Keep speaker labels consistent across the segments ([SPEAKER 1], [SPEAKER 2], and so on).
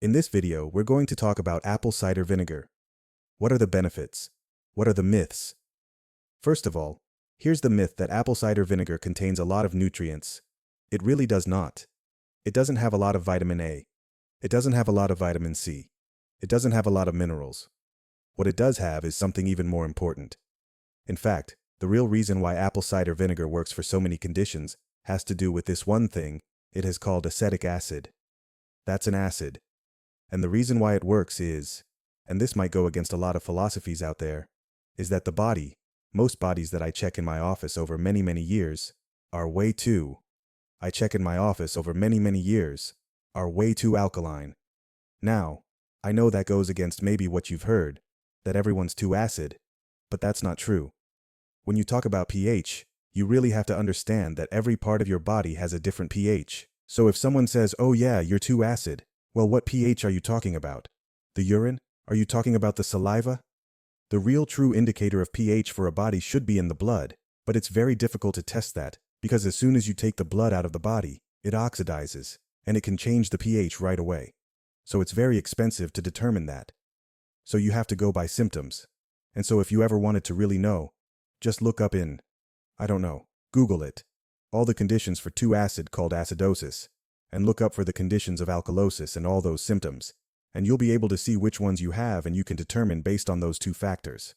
[SPEAKER 1] In this video, we're going to talk about apple cider vinegar. What are the benefits? What are the myths? First of all, here's the myth that apple cider vinegar contains a lot of nutrients. It really does not. It doesn't have a lot of vitamin A. It doesn't have a lot of vitamin C. It doesn't have a lot of minerals. What it does have is something even more important. In fact, the real reason why apple cider vinegar works for so many conditions has to do with this one thing it is called acetic acid. That's an acid. And the reason why it works is, and this might go against a lot of philosophies out there, is that the body, most bodies that I check in my office over many years, are way too alkaline. Now, I know that goes against maybe what you've heard, that everyone's too acid, but that's not true. When you talk about pH, you really have to understand that every part of your body has a different pH. So if someone says, "Oh yeah, you're too acid," well, what pH are you talking about? The urine? Are you talking about the saliva? The real true indicator of pH for a body should be in the blood, but it's very difficult to test that, because as soon as you take the blood out of the body, it oxidizes, and it can change the pH right away. So it's very expensive to determine that. So you have to go by symptoms. And so if you ever wanted to really know, just look up in, Google it, all the conditions for too acid called acidosis, and look up for the conditions of alkalosis and all those symptoms, and you'll be able to see which ones you have and you can determine based on those two factors.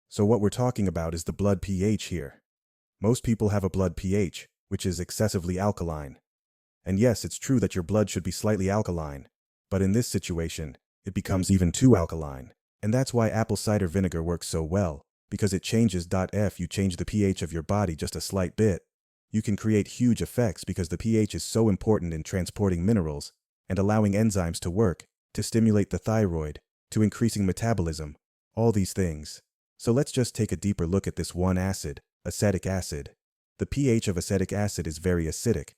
[SPEAKER 1] So what we're talking about is the blood pH here. Most people have a blood pH, which is excessively alkaline. And yes, it's true that your blood should be slightly alkaline, but in this situation, it becomes even too alkaline. And that's why apple cider vinegar works so well, because it changes. If you change the pH of your body just a slight bit, you can create huge effects because the pH is so important in transporting minerals and allowing enzymes to work, to stimulate the thyroid, to increasing metabolism, all these things. So let's just take a deeper look at this one acid, acetic acid. The pH of acetic acid is very acidic.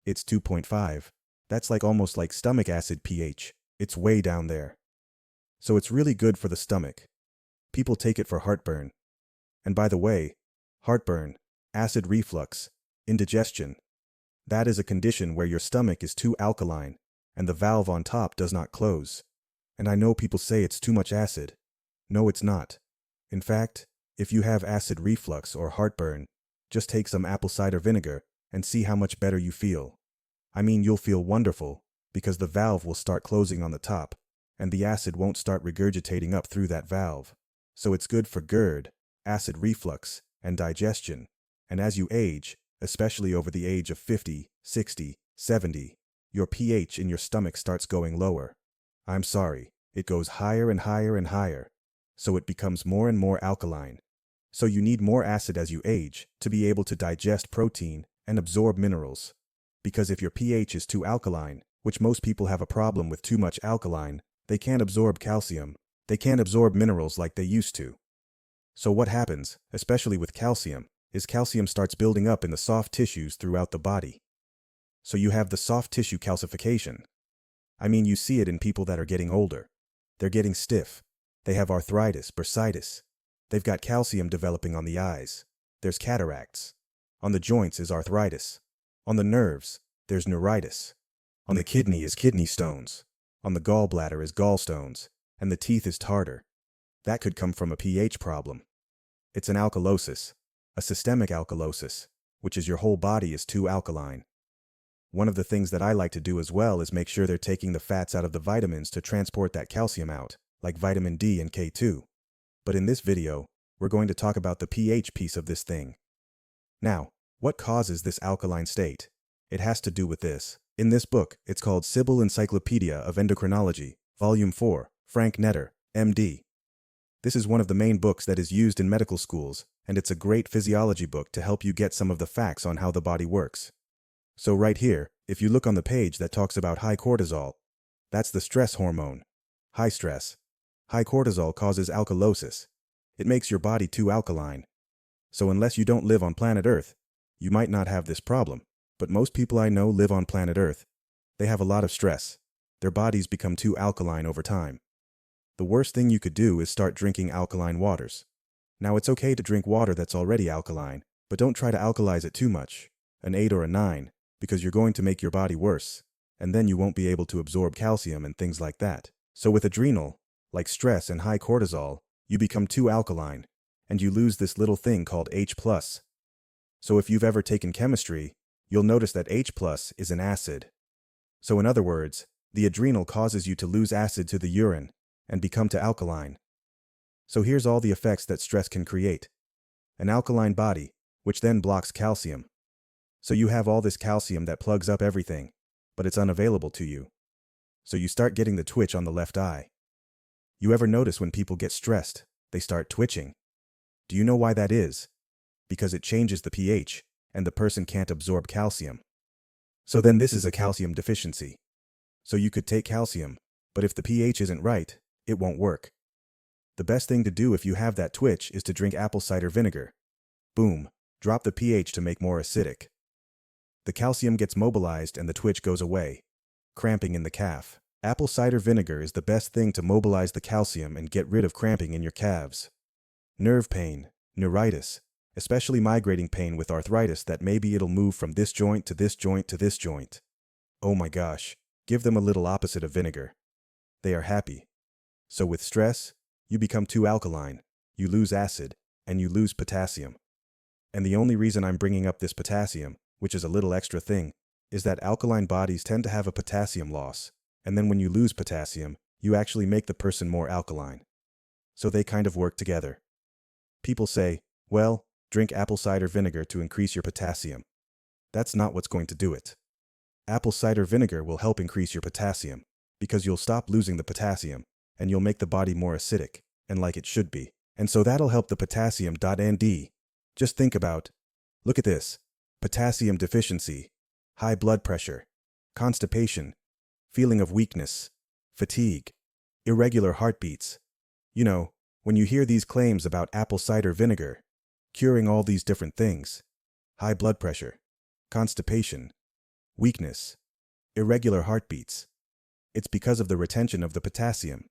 [SPEAKER 1] It's 2.5. That's almost like stomach acid pH. It's way down there. So it's really good for the stomach. People take it for heartburn. And by the way, heartburn, acid reflux, indigestion, that is a condition where your stomach is too alkaline and the valve on top does not close. And I know people say it's too much acid. No, it's not. In fact, if you have acid reflux or heartburn, just take some apple cider vinegar and see how much better you feel. I mean, you'll feel wonderful because the valve will start closing on the top and the acid won't start regurgitating up through that valve. So it's good for GERD, acid reflux, and digestion. And as you age, especially over the age of 50, 60, 70, your pH in your stomach starts going lower. I'm sorry, it goes higher and higher and higher. So it becomes more and more alkaline. So you need more acid as you age to be able to digest protein and absorb minerals. Because if your pH is too alkaline, which most people have a problem with too much alkaline, they can't absorb calcium. They can't absorb minerals like they used to. So what happens, especially with calcium, is calcium starts building up in the soft tissues throughout the body. So you have the soft tissue calcification. I mean, you see it in people that are getting older. They're getting stiff. They have arthritis, bursitis. They've got calcium developing on the eyes. There's cataracts. On the joints is arthritis. On the nerves, there's neuritis. On the kidney is kidney stones. On the gallbladder is gallstones. And the teeth is tartar. That could come from a pH problem. It's an alkalosis, a systemic alkalosis, which is your whole body is too alkaline. One of the things that I like to do as well is make sure they're taking the fats out of the vitamins to transport that calcium out, like vitamin D and K2. But in this video, we're going to talk about the pH piece of this thing. Now, what causes this alkaline state? It has to do with this. In this book, it's called Sibyl Encyclopedia of Endocrinology, Volume 4, Frank Netter, MD. This is one of the main books that is used in medical schools, and it's a great physiology book to help you get some of the facts on how the body works. So right here, if you look on the page that talks about high cortisol, that's the stress hormone. High stress. High cortisol causes alkalosis. It makes your body too alkaline. So unless you don't live on planet Earth, you might not have this problem. But most people I know live on planet Earth. They have a lot of stress. Their bodies become too alkaline over time. The worst thing you could do is start drinking alkaline waters. Now it's okay to drink water that's already alkaline, but don't try to alkalize it too much, an 8 or a 9, because you're going to make your body worse. and then you won't be able to absorb calcium and things like that. So with adrenal, like stress and high cortisol, you become too alkaline, and you lose this little thing called H+. So if you've ever taken chemistry, you'll notice that H+ is an acid. So in other words, the adrenal causes you to lose acid to the urine and become too alkaline. So here's all the effects that stress can create. An alkaline body, which then blocks calcium. So you have all this calcium that plugs up everything, but it's unavailable to you. So you start getting the twitch on the left eye. You ever notice when people get stressed, they start twitching? Do you know why that is? Because it changes the pH, and the person can't absorb calcium. So then this is a calcium deficiency. So you could take calcium, but if the pH isn't right, it won't work. The best thing to do if you have that twitch is to drink apple cider vinegar. Boom, drop the pH to make more acidic. The calcium gets mobilized and the twitch goes away. Cramping in the calf. Apple cider vinegar is the best thing to mobilize the calcium and get rid of cramping in your calves. Nerve pain, neuritis, especially migrating pain with arthritis that maybe it'll move from this joint to this joint to this joint. Oh my gosh, give them a little opposite of vinegar. They are happy. So with stress, you become too alkaline, you lose acid, and you lose potassium. And the only reason I'm bringing up this potassium, which is a little extra thing, is that alkaline bodies tend to have a potassium loss, and then when you lose potassium, you actually make the person more alkaline. So they kind of work together. People say, well, drink apple cider vinegar to increase your potassium. That's not what's going to do it. Apple cider vinegar will help increase your potassium, because you'll stop losing the potassium, and you'll make the body more acidic, and like it should be. And so that'll help the potassium. And just think about, look at this, potassium deficiency, high blood pressure, constipation, feeling of weakness, fatigue, irregular heartbeats. You know, when you hear these claims about apple cider vinegar, curing all these different things, high blood pressure, constipation, weakness, irregular heartbeats, it's because of the retention of the potassium,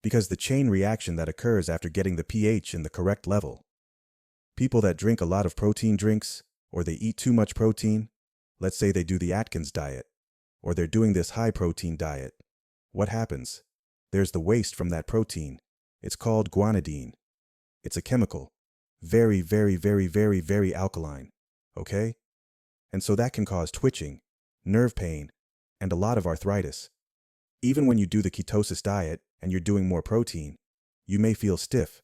[SPEAKER 1] because the chain reaction that occurs after getting the pH in the correct level. People that drink a lot of protein drinks, or they eat too much protein, let's say they do the Atkins diet, or they're doing this high-protein diet. What happens? There's the waste from that protein. It's called guanidine. It's a chemical. Very, very, very, very, very alkaline. Okay? And so that can cause twitching, nerve pain, and a lot of arthritis. Even when you do the ketosis diet and you're doing more protein, you may feel stiff.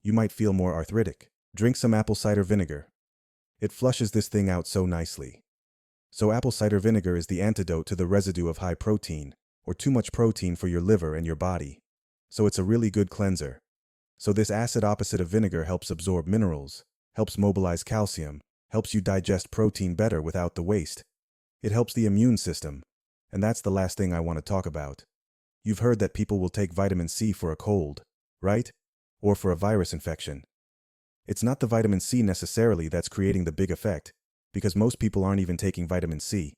[SPEAKER 1] You might feel more arthritic. Drink some apple cider vinegar. It flushes this thing out so nicely. So apple cider vinegar is the antidote to the residue of high protein, or too much protein for your liver and your body. So it's a really good cleanser. So this acid opposite of vinegar helps absorb minerals, helps mobilize calcium, helps you digest protein better without the waste. It helps the immune system. And that's the last thing I want to talk about. You've heard that people will take vitamin C for a cold, right? Or for a virus infection. It's not the vitamin C necessarily that's creating the big effect, because most people aren't even taking vitamin C.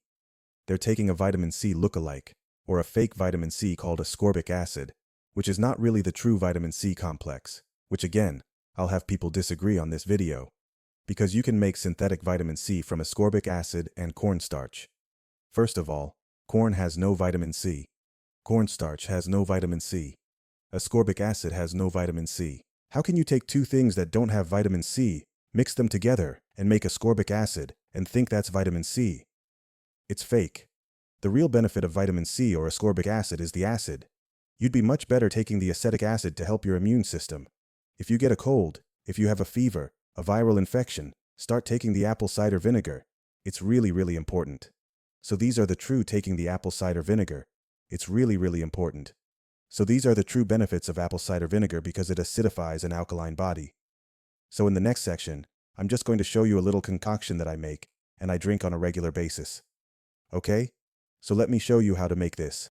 [SPEAKER 1] They're taking a vitamin C look-alike, or a fake vitamin C called ascorbic acid, which is not really the true vitamin C complex, which again, I'll have people disagree on this video, because you can make synthetic vitamin C from ascorbic acid and cornstarch. First of all, corn has no vitamin C. Cornstarch has no vitamin C. Ascorbic acid has no vitamin C. How can you take two things that don't have vitamin C, mix them together, and make ascorbic acid, and think that's vitamin C? It's fake. The real benefit of vitamin C or ascorbic acid is the acid. You'd be much better taking the acetic acid to help your immune system. If you get a cold, if you have a fever, a viral infection, start taking the apple cider vinegar. It's really, really important. So these are the true taking the apple cider vinegar. It's really, really important. So these are the true benefits of apple cider vinegar because it acidifies an alkaline body. So in the next section, I'm just going to show you a little concoction that I make and I drink on a regular basis. Okay? So let me show you how to make this.